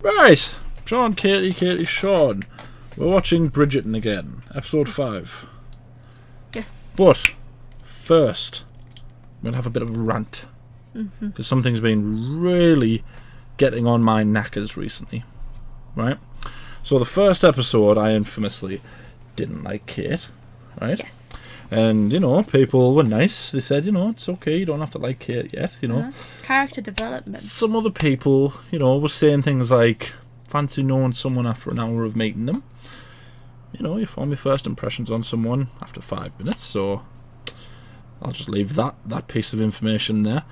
Right, Shaun, Katie, Shaun. We're watching Bridgerton again, episode 5. Yes. But first, I'm gonna have a bit of a rant because something's been really getting on my knackers recently. Right. So the first episode, I infamously didn't like Kate. Right. Yes. And, you know, people were nice. They said, you know, it's okay, you don't have to like Kate yet, you know. Character development. Some other people, you know, were saying things like, fancy knowing someone after an hour of meeting them. You know, you form your first impressions on someone after 5 minutes, so I'll just leave that piece of information there.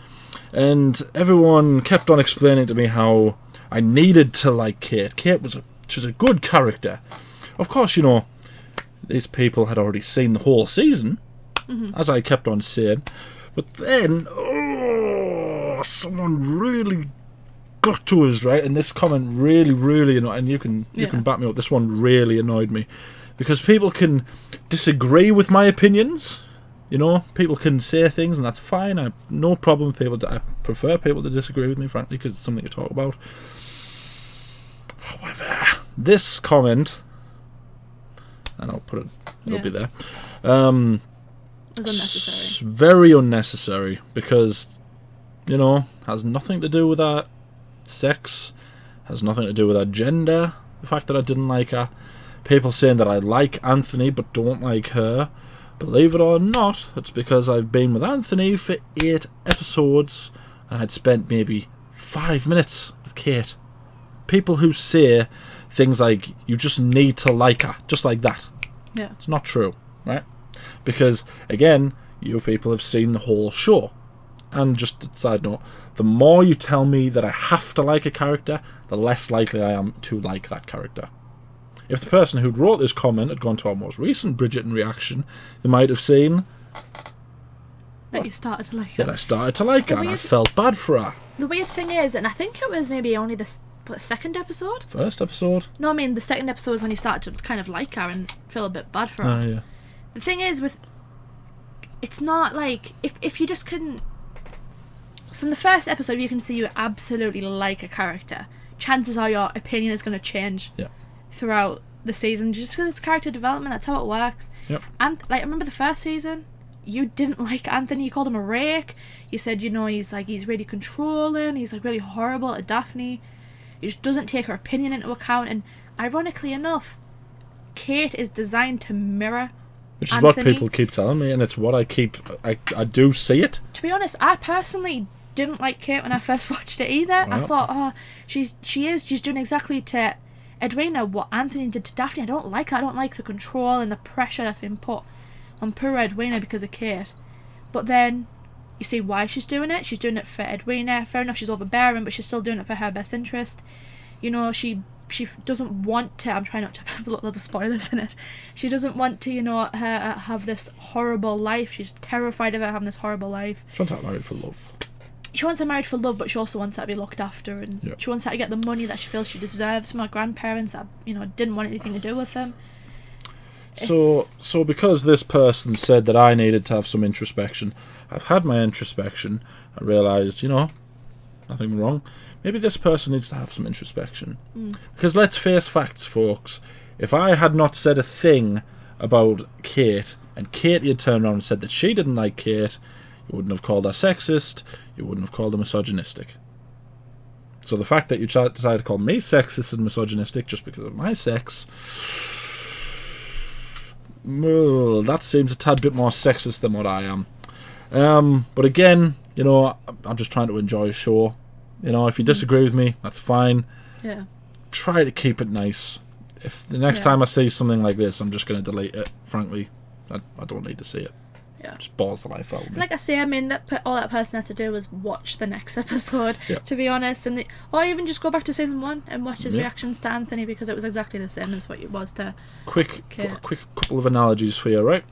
And everyone kept on explaining to me how I needed to like Kate. She's a good character. Of course, you know, these people had already seen the whole season, as I kept on saying. But then, someone really got to us, right? And this comment really annoyed, and you can back me up. This one really annoyed me because people can disagree with my opinions. You know, people can say things, and that's fine. I have no problem with people. I prefer people to disagree with me, frankly, because it's something to talk about. However, this comment, and I'll put it, it'll be there. It was unnecessary. Very unnecessary because, you know, has nothing to do with our sex, has nothing to do with our gender. The fact that I didn't like her. People saying that I like Anthony but don't like her. Believe it or not, it's because I've been with Anthony for 8 episodes and I'd spent maybe 5 minutes with Kate. People who say things like, you just need to like her, just like that. Yeah. It's not true, right? Because, again, you people have seen the whole show. And just a side note, the more you tell me that I have to like a character, the less likely I am to like that character. If the person who wrote this comment had gone to our most recent Bridgerton reaction, they might have seen that you started to like her. That I started to like her, and I felt bad for her. The weird thing is, and I think it was maybe only the second episode? First episode? No, I mean, the second episode was when you started to kind of like her and feel a bit bad for her. Yeah. The thing is, it's not like, if you just couldn't, from the first episode, you can see you absolutely like a character, chances are your opinion is going to change throughout the season, just because it's character development. That's how it works. Yep. And like, I remember the first season, you didn't like Anthony. You called him a rake. You said, you know, he's really controlling. He's like really horrible at Daphne. He just doesn't take her opinion into account. And ironically enough, Kate is designed to mirror which is Anthony. what people keep telling me, and it's what I do see it. To be honest, I personally didn't like Kate when I first watched it either. I thought, she's doing exactly to Edwina what Anthony did to Daphne. I don't like her. I don't like the control and the pressure that's been put on poor Edwina because of Kate. But then you see why she's doing it. She's doing it for Edwina. Fair enough, she's overbearing, but she's still doing it for her best interest. You know, she doesn't want to, I'm trying not to put loads of spoilers in it, she doesn't want to, you know, her have this horrible life. She's terrified of her having this horrible life. She wants her married for love. She wants her married for love, but she also wants her to be looked after, and she wants her to get the money that she feels she deserves from her grandparents that, you know, didn't want anything to do with them. So because this person said that I needed to have some introspection, I've had my introspection. I realised, you know, nothing wrong. Maybe this person needs to have some introspection. Because let's face facts, folks. If I had not said a thing about Kate, and Katie had turned around and said that she didn't like Kate, you wouldn't have called her sexist, you wouldn't have called her misogynistic. So the fact that you decided to call me sexist and misogynistic just because of my sex, well, that seems a tad bit more sexist than what I am. But again, you know, I'm just trying to enjoy a show. You know, if you disagree with me, that's fine. Yeah. Try to keep it nice. If the next time I see something like this, I'm just going to delete it. Frankly, I don't need to see it. Yeah. Just balls the life out of me. Like I say, I mean, all that person had to do was watch the next episode, to be honest, or even just go back to season 1 and watch his reactions to Anthony, because it was exactly the same as what it was to quick Kate. Quick couple of analogies for you, right?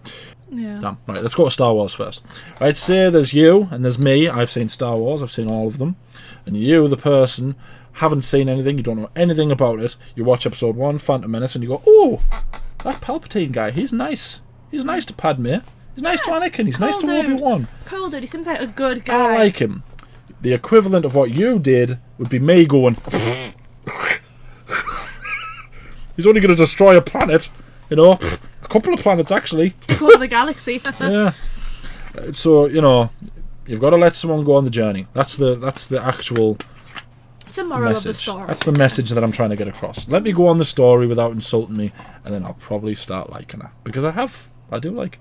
Yeah. Damn. Right, let's go to Star Wars first. Right, say there's you and there's me. I've seen Star Wars. I've seen all of them. And you, the person, haven't seen anything. You don't know anything about it. You watch episode 1, Phantom Menace, and you go, "Oh, that Palpatine guy. He's nice. He's nice to Padme. He's nice to Anakin. He's nice to Obi-Wan. Cool dude. He seems like a good guy. I like him." The equivalent of what you did would be me going... He's only going to destroy a planet, you know. A couple of planets, actually. Go to the galaxy. Yeah. So, you know, you've got to let someone go on the journey. That's the actual It's a moral of the message. story. That's the message that I'm trying to get across. Let me go on the story without insulting me, and then I'll probably start liking her. Because I do like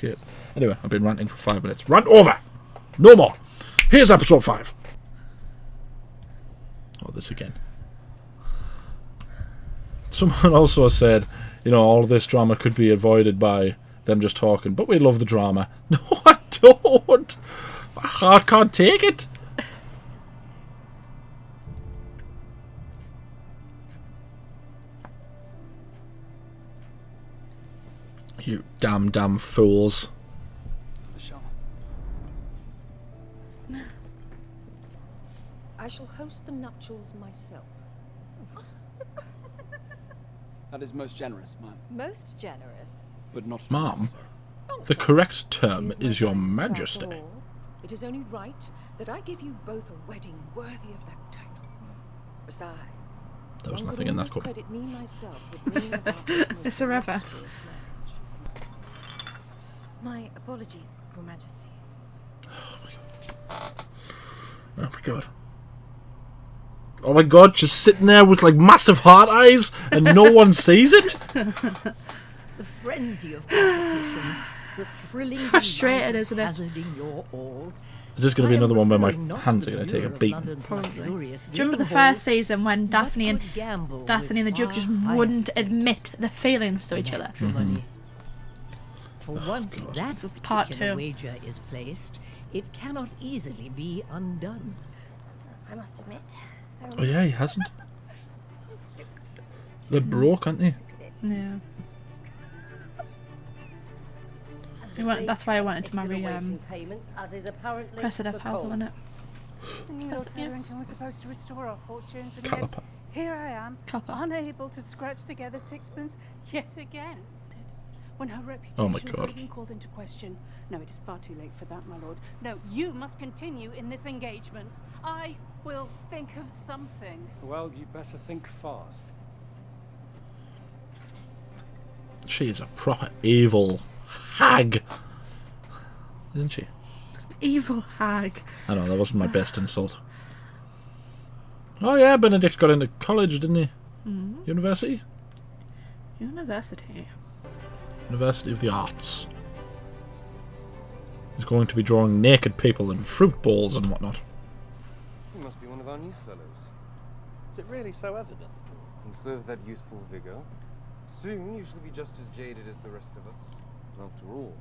it. Anyway, I've been ranting for 5 minutes. Rant over! No more! Here's episode 5. Oh, this again. Someone also said, you know, all of this drama could be avoided by them just talking, but we love the drama. No, I don't! My heart can't take it! You damn fools. Shaun. I shall host the nuptials myself. That is most generous, ma'am. Most generous. But not Ma'am? necessary. The Nonsense. correct term She is my Your own, Majesty. that's all. It is only right that I give you both a wedding worthy of that title. Besides, There was one nothing could in that always cup. credit me myself with bringing about this most It's a river. illustrious marriage. My apologies, Your Majesty. Oh my god. Oh my god, she's sitting there with like massive heart eyes and no one sees it? The frenzy of competition, the thrilling It's frustrating, delight of isn't it? hazarding your all. Is this going to be I am another one where my referring not hands to are going the to take a lure of beating? London's Probably. luxurious Do you remember the gaming first season when halls, Daphne but could gamble and the with Duke just far wouldn't higher admit stakes their feelings to each other? matrimony? For once that This is part particular 2. wager is placed, it cannot easily be undone. I must admit. Oh yeah, he hasn't. They're broke, aren't they? Yeah. That's why I wanted to marry Cressida Powell, wasn't it? Lord yeah. Featherington was supposed to restore our fortunes, and Caliper. yet here I am, Copper. unable to scratch together sixpence yet again. When her reputation Oh my has God. already been called into question. No, it is far too late for that, my lord. No, you must continue in this engagement. I will think of something. Well, you better think fast. She is a proper evil hag. Isn't she? Evil hag. I know, that wasn't my best insult. Oh yeah, Benedict got into college, didn't he? University? University. University of the Arts. He's going to be drawing naked people and fruit bowls and whatnot. You must be one of our new fellows. Is it really so evident? Conserve that youthful vigor. Soon you shall be just as jaded as the rest of us. After all,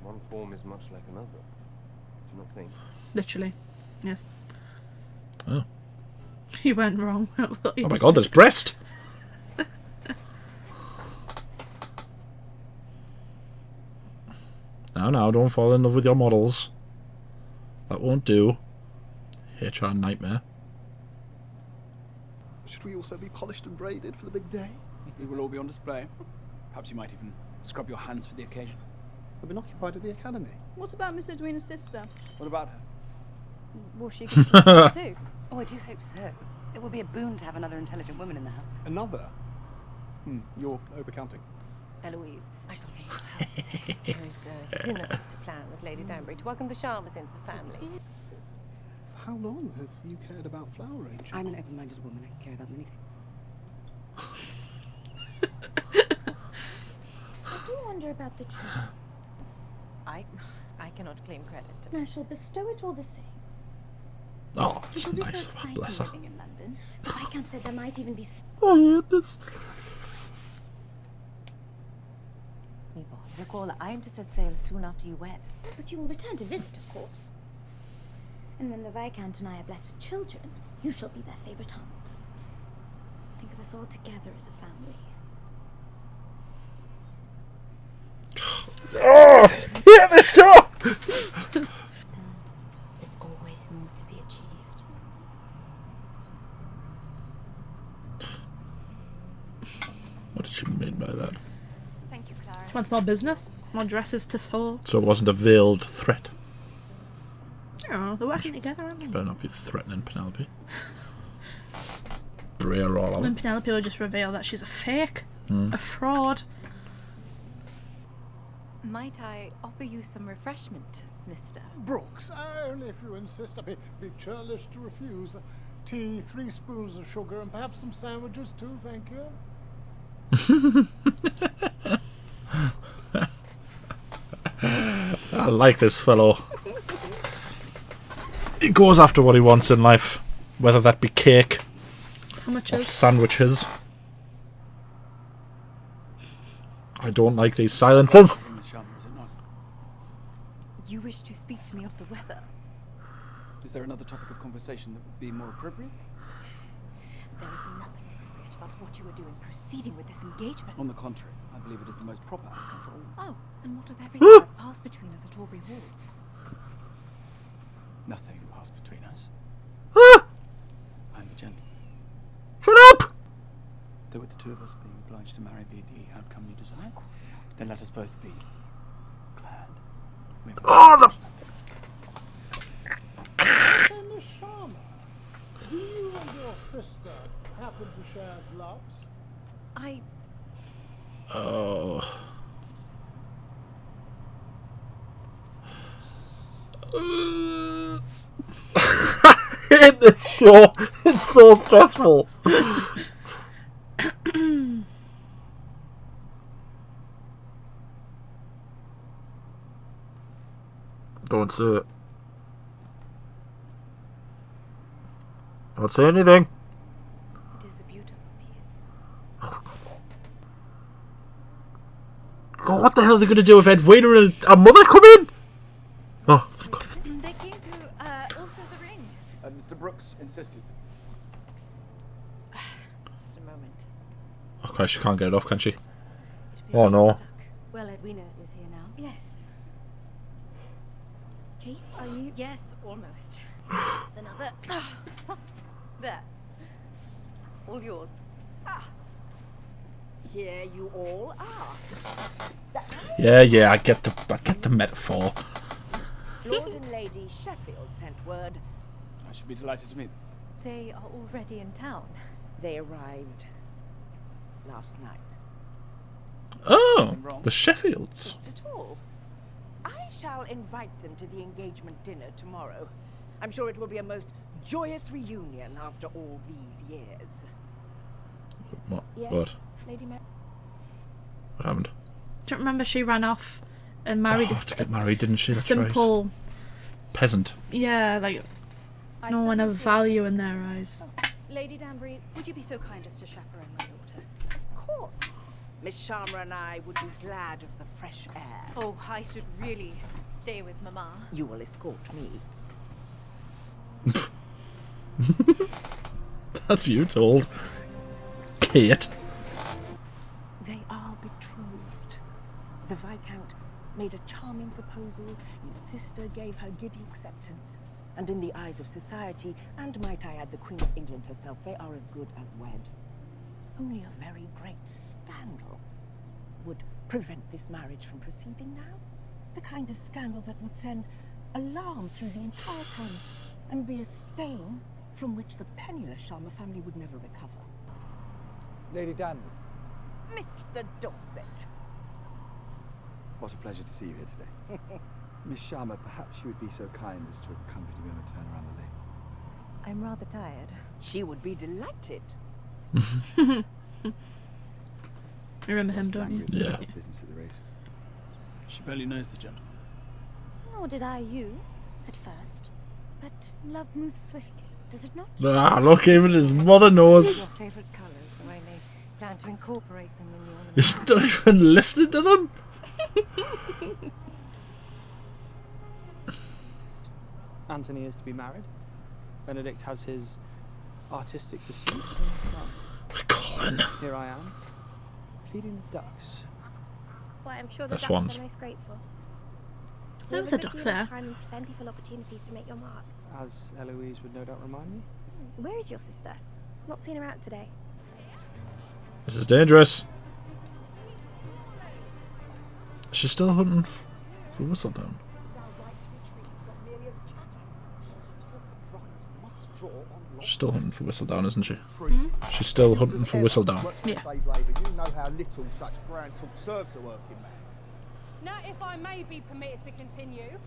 one form is much like another. Do you not think? Literally. Yes. Oh. You went wrong. Oh my god, there's breast! Now, don't fall in love with your models. That won't do. HR nightmare. Should we also be polished and braided for the big day? We will all be on display. Perhaps you might even scrub your hands for the occasion. I've been occupied at the academy. What about Miss Edwina's sister? What about her? Will she get to too? Oh, I do hope so. It will be a boon to have another intelligent woman in the house. Another? You're overcounting. Eloise, I shall take her. There is the dinner to plan with Lady Danbury to welcome the Sharmas into the family. For how long have you cared about flower arranging? I'm an open-minded woman. I can care about many things. I do wonder about the tree. I cannot claim credit. I shall bestow it all the same. Oh, It that's will be so nice. Oh, exciting bless her. living in London. The Viscount said there might even be Oh, yeah, that's... Mabel, recall that I am to set sail soon after you wed. But you will return to visit, of course. And when the Viscount and I are blessed with children, you shall be their favourite aunt. Think of us all together as a family. Oh! Hit the shot! There's always more to be achieved. What did she mean by that? Thank you, Clara. Wants more business, more dresses to sew. So it wasn't a veiled threat. Oh, they're working together, aren't they? Better not be threatening Penelope. Brer all And out. Penelope will just reveal that she's a fake, a fraud. Might I offer you some refreshment, mister? Brooks, only if you insist. I'd be churlish to refuse. Tea, 3 spoons of sugar, and perhaps some sandwiches too, thank you. I like this fellow. He goes after what he wants in life, whether that be cake or sandwiches. I don't like these silences. Miss Shaun, is it not? You wish to speak to me of the weather? Is there another topic of conversation that would be more appropriate? There is nothing appropriate about what you are doing proceeding with this engagement. On the contrary, I believe it is the most proper outcome for all. Oh, and what of everything that passed between us at Aubrey Hall? Nothing passed between us. I'm a gentleman. Shut up! Though with the two of us being obliged to marry be the outcome you desire, of course not. Then let us both be glad. Hey, Miss Sharma, do you and your sister happen to share gloves? Oh. In this show, it's so stressful. Don't say it. Don't say anything. It is a beautiful piece. God, what the hell are they going to do if Edwina and a mother come in? Oh, thank God. They came to alter the ring. Mr. Brooks insisted. Just a moment. Okay, she can't get it off, can she? It appears Oh, I'm no. stuck. Well, Edwina is here now. Yes. Keith, are you? Yes, almost. Just another. There. All yours. Here you all are. Yeah, I get the metaphor. Lord and Lady Sheffield sent word. I should be delighted to meet them. They are already in town. They arrived last night. Oh, the Sheffields. Not at all. I shall invite them to the engagement dinner tomorrow. I'm sure it will be a most joyous reunion after all these years. What? Yes, What? Lady Mary. What happened? Do you remember she ran off and married To get married, didn't she? a That's simple, right. Peasant. yeah, like no one of value in their eyes. Lady Danbury, would you be so kind as to chaperone my daughter? Of course. Miss Sharma and I would be glad of the fresh air. Oh, I should really stay with Mama. You will escort me. That's you told. Kate. They are betrothed. The Viscount made a charming proposal. Your sister gave her giddy acceptance. And in the eyes of society, and might I add the Queen of England herself, they are as good as wed. Only a very great scandal would prevent this marriage from proceeding now. The kind of scandal that would send alarms through the entire town and be a stain from which the penniless Sharma family would never recover. Lady Danbury. Mr. Dorset. What a pleasure to see you here today. Miss Sharma, perhaps you would be so kind as to accompany me on a turn around the lake. I'm rather tired. She would be delighted. You remember him, don't you? Yeah. Business at the races. She barely knows the gentleman. Nor did I you, at first. But love moves swiftly, does it not? Ah, look, even his mother knows. Your favourite colours, so I may plan to incorporate them in the ornament. He's not even listening to them. Anthony is to be married. Benedict has his artistic pursuits. And, Colin. here I am, feeding the ducks. Why, I'm sure the That's ducks ones. are most grateful. There was a duck there. Time and plentiful opportunities to make your mark. As Eloise would no doubt remind me. Where is your sister? Not seen her out today. This is dangerous. She's still hunting for Whistledown. She's still hunting for Whistledown, isn't she? She's still hunting for Whistledown. Yeah. You know how little such grand talk serves a working man. Now, if I may be permitted to continue,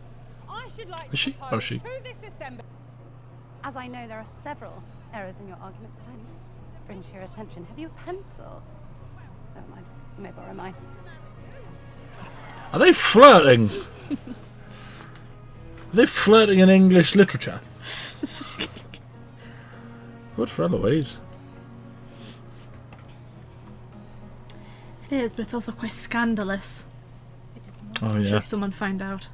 I should like Is she? to Oh, propose she. to this assembly. As I know there are several errors in your arguments that I must bring to your attention. Have you a pencil? Never mind. You may borrow mine. Are they flirting? Are they flirting in English literature? Good for Eloise. It is, but it's also quite scandalous. Oh yeah. Should someone find out?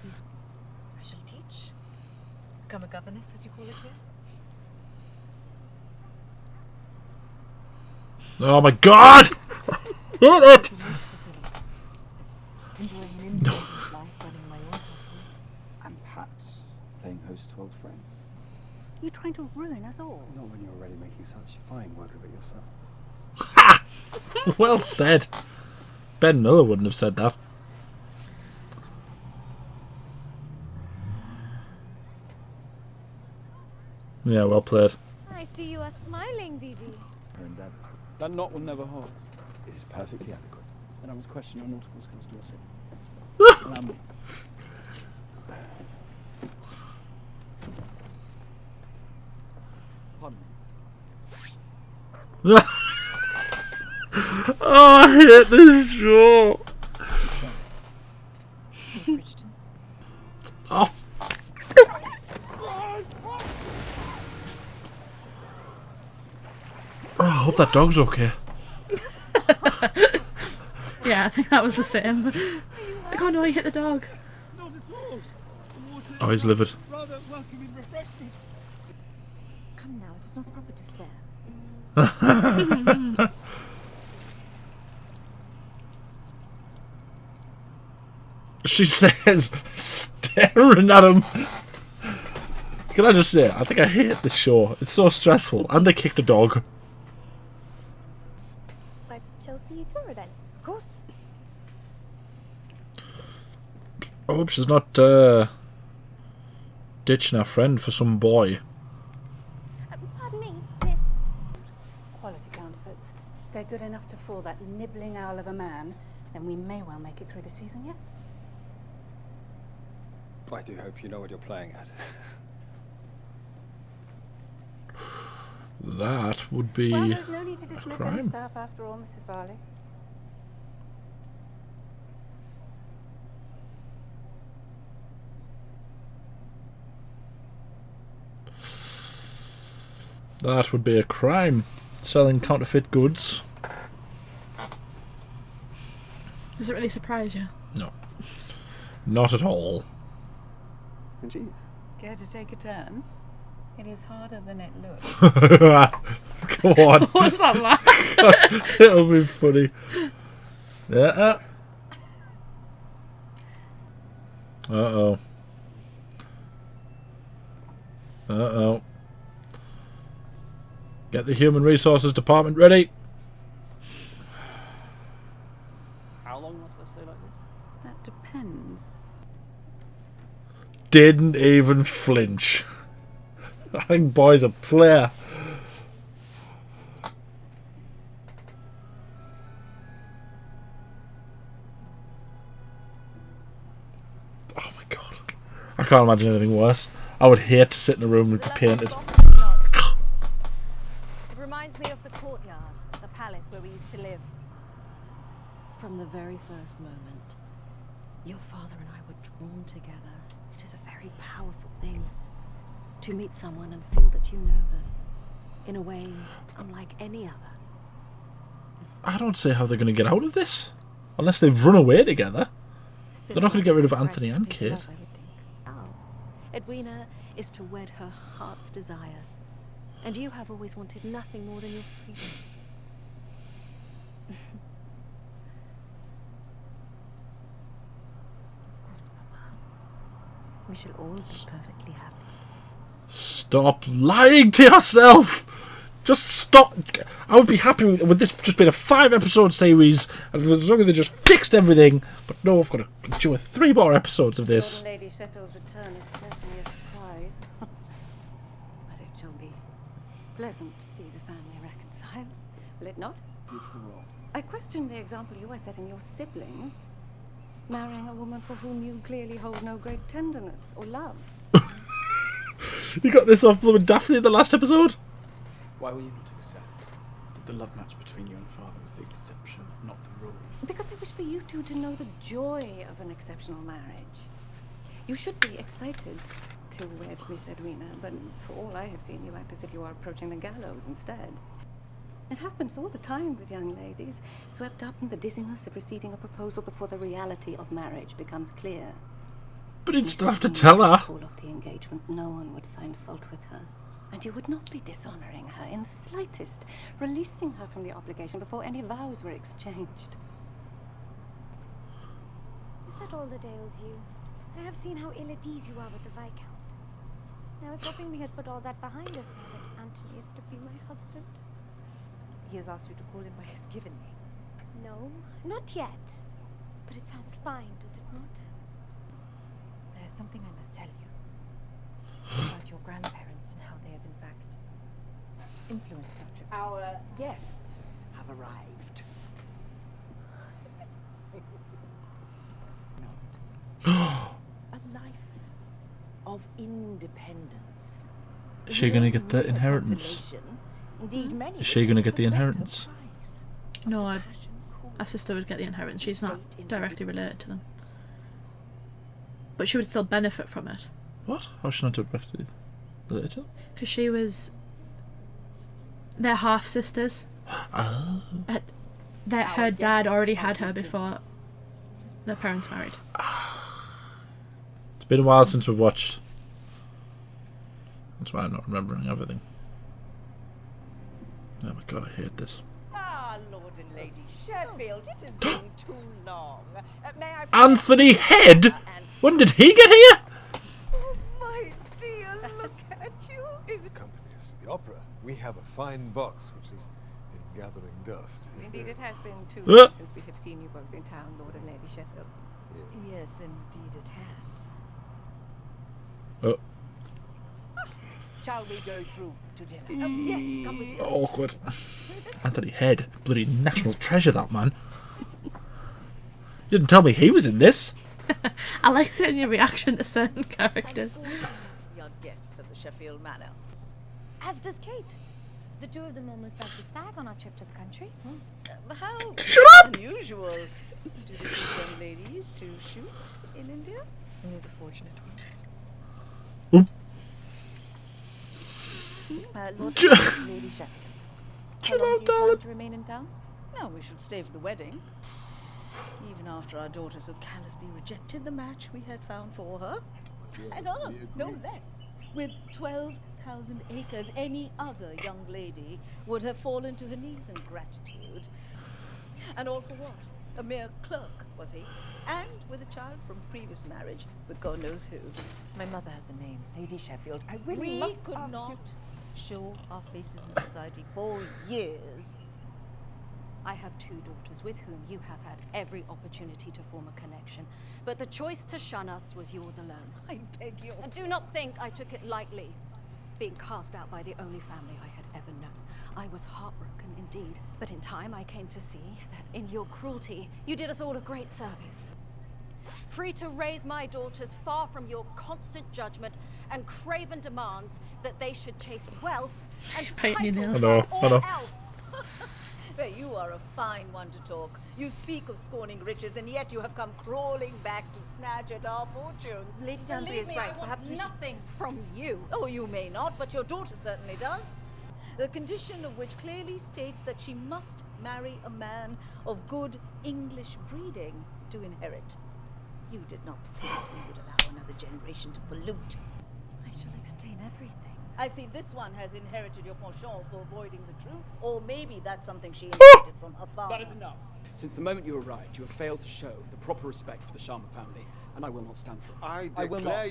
I shall teach. Become a governess, as you call it here. Oh my God! Hit it! Enjoying an independent life, running my own household. And perhaps playing host to old friends. You're trying to ruin us all. Not when you're already making such fine work of it yourself. Ha! Well said. Ben Miller wouldn't have said that. Yeah, well played. I see you are smiling, Didi. That knot will never hold. It is perfectly adequate. And I was questioning your nautical skills, Dorset. Allow me. Pardon me. Oh, I hate this show. Bridgerton. Oh. Oh, I hope that dog's okay. Yeah, I think that was the same. Like, oh no, he hit the dog. Not at all. Oh, he's livid. Rather welcoming refreshment. Come now, it is not proper to stare. She says, staring at him. Can I just say, I think I hate this show. It's so stressful. And they kicked a dog. I shall see you tomorrow then. Of course. I hope she's not ditching her friend for some boy. Pardon me, miss. Quality counterfeits. If they're good enough to fool that nibbling owl of a man, then we may well make it through the season yet. I do hope you know what you're playing at. That would be Well, there's no need to dismiss any crime. staff after all, Mrs. Varley. That would be a crime. Selling counterfeit goods. Does it really surprise you? No. Not at all. Jeez. Care to take a turn? It is harder than it looks. Come on. What's that laugh? It'll be funny. Yeah. Uh-oh. Uh-oh. Get the human resources department ready. How long must I stay like this? That depends. Didn't even flinch. I think boy's a player. Oh my god. I can't imagine anything worse. I would hate to sit in a room and be painted. It reminds me of the courtyard, the palace where we used to live. From the very first moment, your father and I were drawn together. It is a very powerful thing to meet someone and feel that you know them in a way unlike any other. I don't see how they're going to get out of this. Unless they've run away together. Still, They're not going to get rid of Anthony and Kate. love, I would think. Oh, Edwina is to wed her heart's desire, and you have always wanted nothing more than your freedom. Of course, Mama. We shall all be perfectly happy. Stop lying to yourself! Just stop. I would be happy with this just being a 5-episode series, and as long as they just fixed everything. But no, I've got to endure 3 more episodes of this. Lady Sheffield's return is certainly a surprise. I don't it shall be pleasant to see the family reconcile. Will it not? Beautiful role. I question the example you are setting your siblings, marrying a woman for whom you clearly hold no great tenderness or love. You got this off with Daphne in the last episode? Why will you not accept that the love match between you and father was the exception, not the rule? Because I wish for you two to know the joy of an exceptional marriage. You should be excited to wed Miss Edwina, but for all I have seen, you act as if you are approaching the gallows instead. It happens all the time with young ladies, swept up in the dizziness of receiving a proposal before the reality of marriage becomes clear. But you'd still have to tell her. Call off the engagement, no one would find fault with her. And you would not be dishonoring her in the slightest, releasing her from the obligation before any vows were exchanged. Is that all the Dales you? I have seen how ill at ease you are with the Viscount. I was hoping we had put all that behind us now that Anthony is to be my husband. He has asked you to call him by his given name. No, not yet. But it sounds fine, does it not? There's something I must tell you about your grandparents and how they have in fact influenced our trip. Our guests have arrived. A life of independence. Is she gonna get the inheritance? Indeed, many Is she gonna get the inheritance? No, our sister would get the inheritance. She's not directly related to them. But she would still benefit from it. What? How's she not directly related to them? Because she was... They're half-sisters. Oh. Her dad already had her before their parents married. It's been a while since we've watched. That's why I'm not remembering everything. Oh my god, I hate this. Ah, Lord and Lady Sheffield, it has been too long. May I Anthony Head? When did he get here? Oh, my dear, look at you. Is it Accompany us to the opera. We have a fine box which is gathering dust. Indeed, it has been 2 years since we have seen you both in town, Lord and Lady Sheffield. Yes, indeed it has. Oh. Shall we go through to dinner? Yes, come with me. Awkward. Anthony Head. Bloody national treasure, that man. You didn't tell me he was in this. I like seeing your reaction to certain characters. We are guests of the Sheffield Manor. As does Kate. The two of them almost bagged the stag on our trip to the country. How unusual. Do the two young ladies to shoot in India? Only the fortunate ones. Lord and Lady Sheffield. How long do you plan to remain in town? No, we should stay for the wedding. Even after our daughter so callously rejected the match we had found for her. And no less. With 12,000 acres, any other young lady would have fallen to her knees in gratitude. And all for what? A mere clerk, was he? And with a child from previous marriage with God knows who. My mother has a name, Lady Sheffield. I really must could ask not you. show our faces in society for years. I have 2 daughters with whom you have had every opportunity to form a connection, but the choice to shun us was yours alone. I beg you. And do not think I took it lightly, being cast out by the only family I had ever known. I was heartbroken indeed, but in time I came to see that in your cruelty, you did us all a great service. Free to raise my daughters far from your constant judgment and craven demands that they should chase wealth and titles above all else. Well, you are a fine one to talk. You speak of scorning riches, and yet you have come crawling back to snatch at our fortune. Lady Danbury is right. Perhaps we nothing from you. Oh, you may not, but your daughter certainly does. The condition of which clearly states that she must marry a man of good English breeding to inherit. You did not think we would allow another generation to pollute. I shall explain everything. I see this one has inherited your penchant for avoiding the truth, or maybe that's something she inherited from her father. That is enough. Since the moment you arrived, you have failed to show the proper respect for the Shaun family, and I will not stand for it. I will not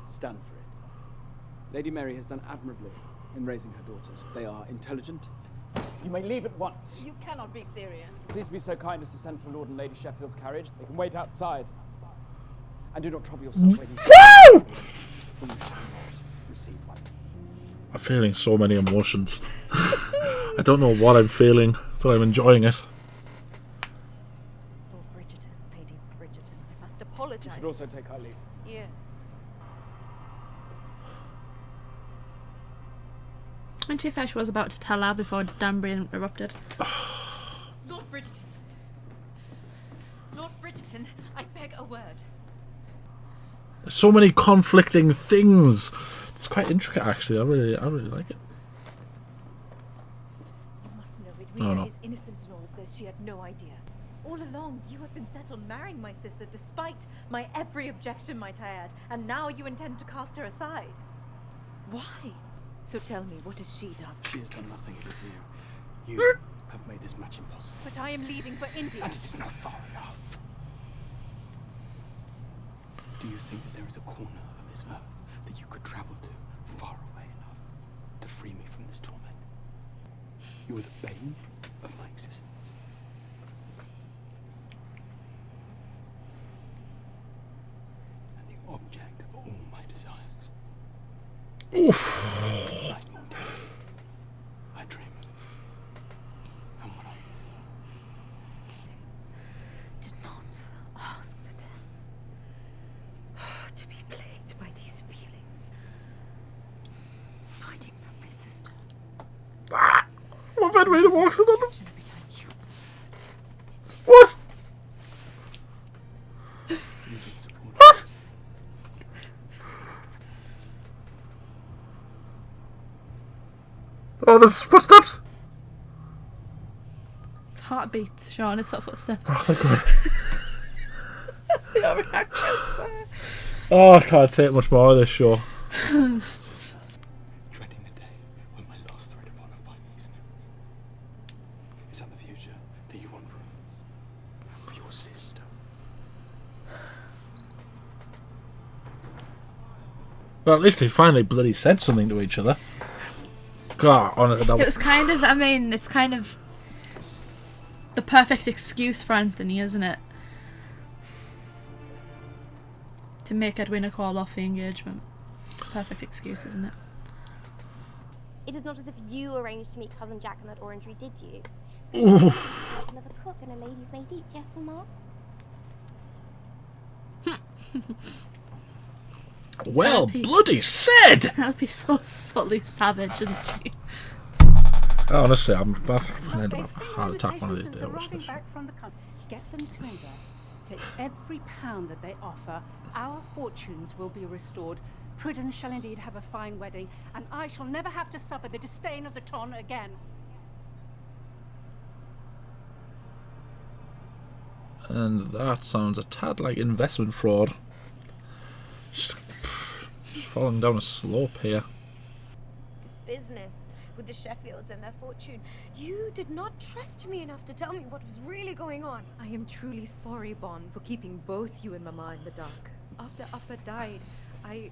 stand for it. Lady Mary has done admirably in raising her daughters. They are intelligent. You may leave at once. You cannot be serious. Please be so kind as to send for Lord and Lady Sheffield's carriage. They can wait outside. And do not trouble yourself waiting for you shall not receive one. I'm feeling so many emotions. I don't know what I'm feeling, but I'm enjoying it. Lord Bridgerton, Lady Bridgerton, I must apologize. You should also take our leave. Yes. And to be fair, she was about to tell her before Danbury interrupted. Lord Bridgerton. Lord Bridgerton, I beg a word. There's so many conflicting things. It's quite intricate, actually. I really like it. You must know Oh, Edwina no. is innocent in all of this. She had no idea. All along, you have been set on marrying my sister, despite my every objection, might I add. And now you intend to cast her aside. Why? So tell me, what has she done? She has done nothing. It is you. You have made this match impossible. But I am leaving for India. And it is not far enough. Do you think that there is a corner of this earth that you could travel to far away enough to free me from this torment? You are the bane of my existence. And the object of all my desires. Oof. Night more day, I dream. And what I Did not ask for this. To be plagued by these feelings. Fighting for my sister. What Edwina walks in on them? What? What? Oh, there's footsteps. It's heartbeats, Shaun. It's not footsteps. Oh my god. Your reactions there. Oh, I can't take much more of this show. dreading the day when my last thread of honor finally snaps. Is that the future that you want for your sister? Well, at least they finally bloody said something to each other. God, honestly, that It was kind of, I mean, it's kind of the perfect excuse for Anthony, isn't it? To make Edwina call off the engagement. Perfect excuse, isn't it? It is not as if you arranged to meet Cousin Jack in that orangery, did you? Oof. There's another cook and a lady's maid each, yes, Mama? Well, bloody said! That'll be so subtly savage, isn't she? Honestly, I'm going to end up a heart attack one of these days. Arriving back from the country, get them to invest. Take every pound that they offer. Our fortunes will be restored. Prudence shall indeed have a fine wedding, and I shall never have to suffer the disdain of the ton again. And that sounds a tad like investment fraud. Just falling down a slope here. This business with the Sheffields and their fortune. You did not trust me enough to tell me what was really going on. I am truly sorry, Bon, for keeping both you and Mama in the dark. After Upper died, I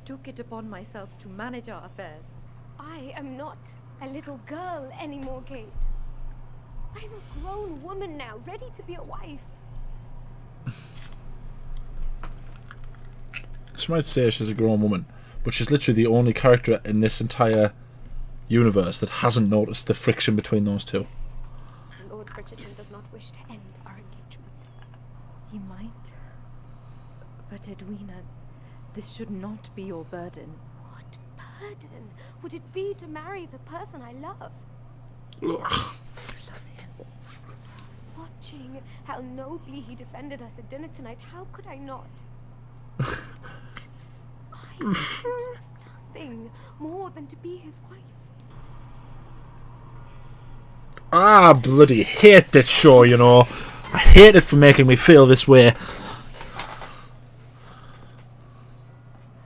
took it upon myself to manage our affairs. I am not a little girl anymore, Kate. I'm a grown woman now, ready to be a wife. She might say she's a grown woman, but she's literally the only character in this entire universe that hasn't noticed the friction between those two. Lord Bridgerton does not wish to end our engagement. He might. But Edwina, this should not be your burden. What burden would it be to marry the person I love? Ugh. Watching how nobly he defended us at dinner tonight, how could I not? I want nothing more than to be his wife. Ah, bloody hate this show, you know. I hate it for making me feel this way. It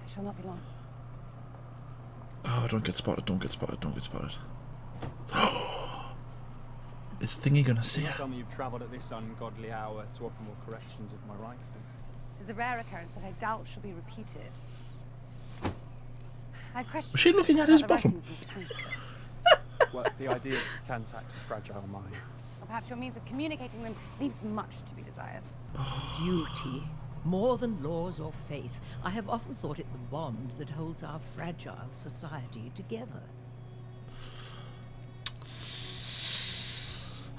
shall not be long. Oh, don't get spotted, don't get spotted, don't get spotted. Is Thingy gonna see her? Tell me you've travelled at this ungodly hour to offer more corrections of my writing. It is a rare occurrence that I doubt shall be repeated. I've questioned. Was she looking at his bottom? Well, the ideas can tax a fragile mind. Or perhaps your means of communicating them leaves much to be desired. Duty More than laws or faith, I have often thought it the bond that holds our fragile society together.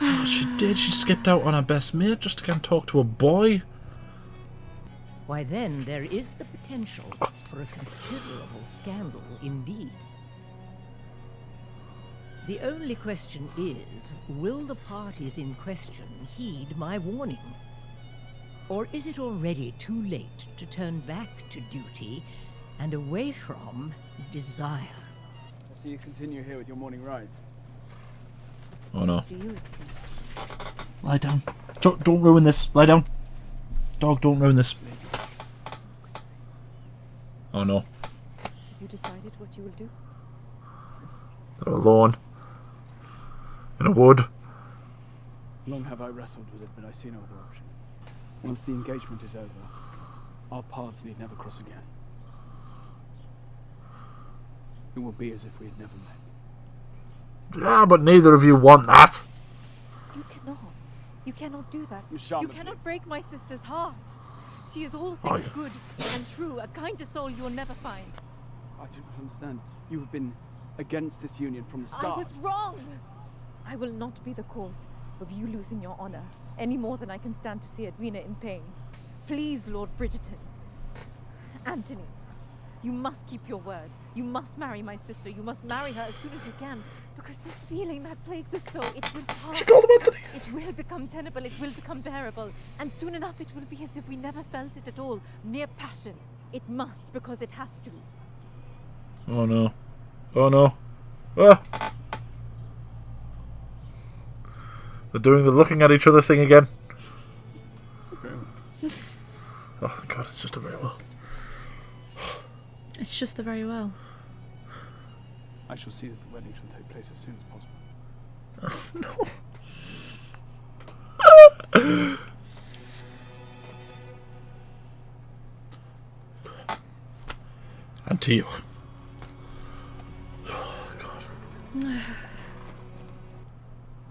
Oh, she did. She skipped out on her best mate just to go and talk to a boy. Why then, there is the potential for a considerable scandal indeed. The only question is, will the parties in question heed my warning? Or is it already too late to turn back to duty and away from desire? I see you continue here with your morning ride. Oh no. To you, it seems. Lie down. Don't ruin this. Lie down. Dog, don't ruin this. Oh no. Have you decided what you will do? They're alone. In a wood. Long have I wrestled with it, but I see no other option. Once the engagement is over, our paths need never cross again. It will be as if we had never met. Yeah, but neither of you want that. You cannot. You cannot do that. Miss Shaun, You cannot break my sister's heart. She is all things good and true, a kinder soul you will never find. I do not understand. You have been against this union from the start. I was wrong. I will not be the cause of you losing your honor, any more than I can stand to see Edwina in pain. Please, Lord Bridgerton. Anthony, you must keep your word. You must marry my sister. You must marry her as soon as you can. Because this feeling that plagues us so, it will pass. She called him Anthony. It will become tenable. It will become bearable. And soon enough it will be as if we never felt it at all. Mere passion. It must, because it has to. Oh no. Oh no. Ah! They're doing the looking at each other thing again. Oh, thank God, it's just a very well. It's just a very well. I shall see that the wedding shall take place as soon as possible. No. And to you. Oh, God.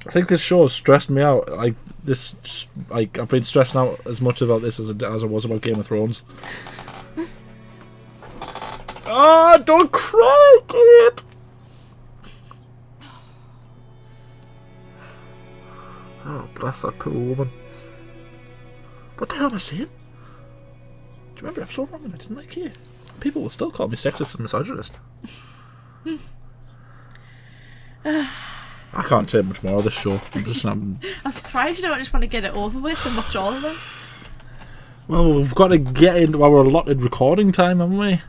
I think this show has stressed me out. I've been stressing out as much about this as I was about Game of Thrones. Oh, don't cry, kid! Oh, bless that poor woman. What the hell am I saying? Do you remember episode 1 when I didn't like it? People will still call me sexist and misogynist. I can't take much more of this show. I'm surprised you don't just want to get it over with and watch all of them. Well, we've got to get into our allotted recording time, haven't we?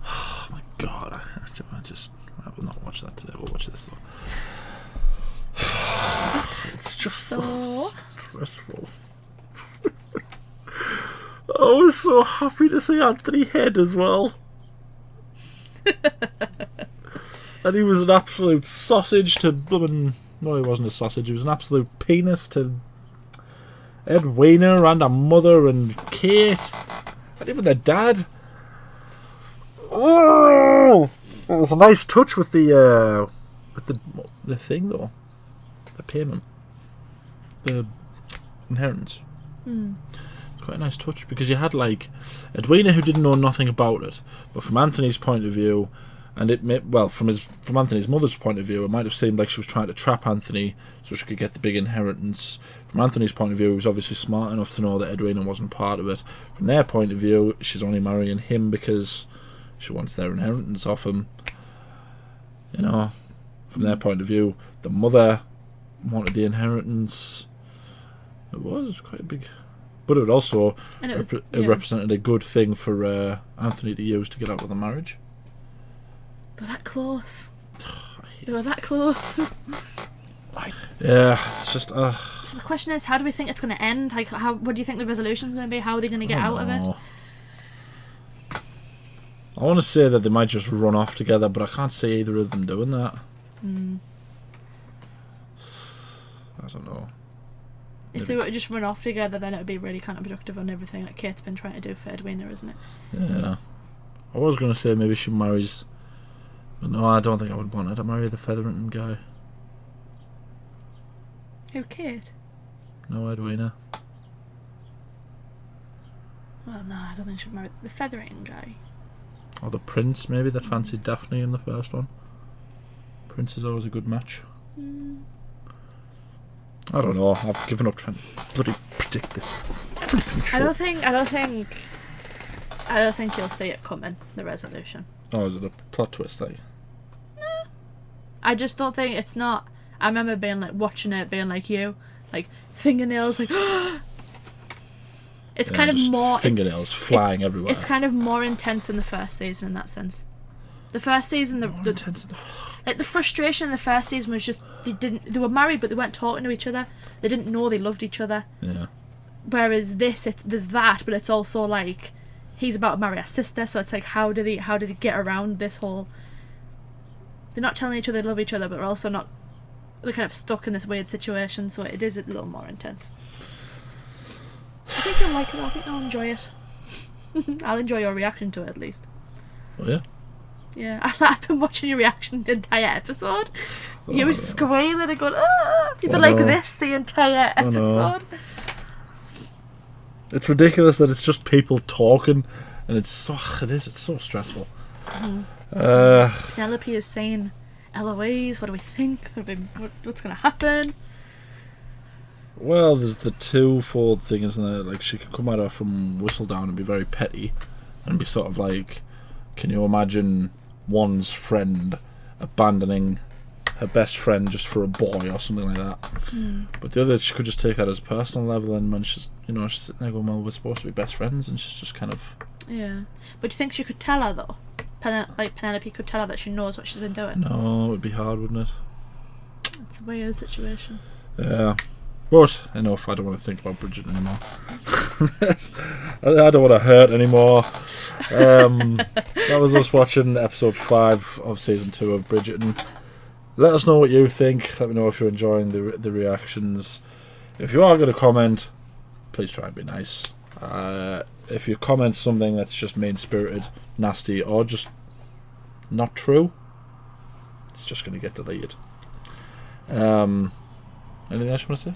Oh my God. I will not watch that today. We'll watch this though. It's just so stressful. I was so happy to see Anthony Head as well. And he was an absolute sausage to blooming... No, he wasn't a sausage. He was an absolute penis to Edwina and her mother and Kate. And even their dad. Oh! It was a nice touch with the thing, though. The payment. The inheritance. It's quite a nice touch, because you had, like, Edwina who didn't know nothing about it. But from Anthony's point of view... And it may, well, from Anthony's mother's point of view, it might have seemed like she was trying to trap Anthony so she could get the big inheritance. From Anthony's point of view, he was obviously smart enough to know that Edwina wasn't part of it. From their point of view, she's only marrying him because she wants their inheritance off him. You know, from their point of view, the mother wanted the inheritance. It was quite a big... But it also represented a good thing for Anthony to use to get out of the marriage. They were that close. They were that close. Yeah, it's just... So the question is, how do we think it's going to end? Like, what do you think the resolution's going to be? How are they going to get out of it? I want to say that they might just run off together, but I can't see either of them doing that. I don't know. If they were to just run off together, then it would be really counterproductive on everything that Kate's been trying to do for Edwina, isn't it? Yeah. I was going to say maybe she marries... But no, I don't think I would want her to marry the Featherington guy. Who, Kate? No, Edwina. Well, no, I don't think she'd marry the Feathering guy. Or the Prince, maybe, that fancied Daphne in the first one. Prince is always a good match. I don't know. I've given up trying to bloody predict this flipping show. I don't think you'll see it coming, the resolution. Oh, is it a plot twist, like? I just don't think it's not. I remember being like watching it, being like you, like fingernails, like. It's kind of more fingernails flying everywhere. It's kind of more intense than the first season in that sense. The first season, like the frustration in the first season was just they were married but they weren't talking to each other. They didn't know they loved each other. Yeah. Whereas this, there's that, but it's also like he's about to marry a sister, so it's like how do they get around this whole? They're not telling each other they love each other, but they're also not. They're kind of stuck in this weird situation, so it is a little more intense. I think you'll like it. I think you'll enjoy it. I'll enjoy your reaction to it at least. Oh yeah. Yeah, I've been watching your reaction the entire episode. You were squealing and going, ah! You've been like this the entire episode. It's ridiculous that it's just people talking, and it's so stressful. Penelope is saying, "Eloise, what do we think? What's going to happen?" Well, there's the twofold thing, isn't there? Like, she could come at her from Whistledown and be very petty, and be sort of like, can you imagine one's friend abandoning her best friend just for a boy or something like that? But the other, she could just take that as a personal level, and when she's sitting there going, well, we're supposed to be best friends, and she's just kind of... Yeah. But do you think she could tell her, though? Penelope could tell her that she knows what she's been doing? No, it would be hard, wouldn't it? It's a weird situation. Yeah. But enough, I don't want to think about Bridgerton anymore. I don't want to hurt anymore. That was us watching episode 5 of season 2 of Bridgerton. Let us know what you think. Let me know if you're enjoying the reactions. If you are going to comment, please try and be nice. If you comment something that's just mean-spirited, nasty, or just not true, it's just going to get deleted. Anything else you want to say?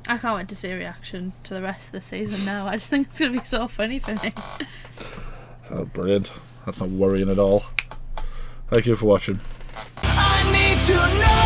I can't wait to see a reaction to the rest of the season now. I just think it's going to be so funny for me. Oh, brilliant. That's not worrying at all. Thank you for watching. I need to know.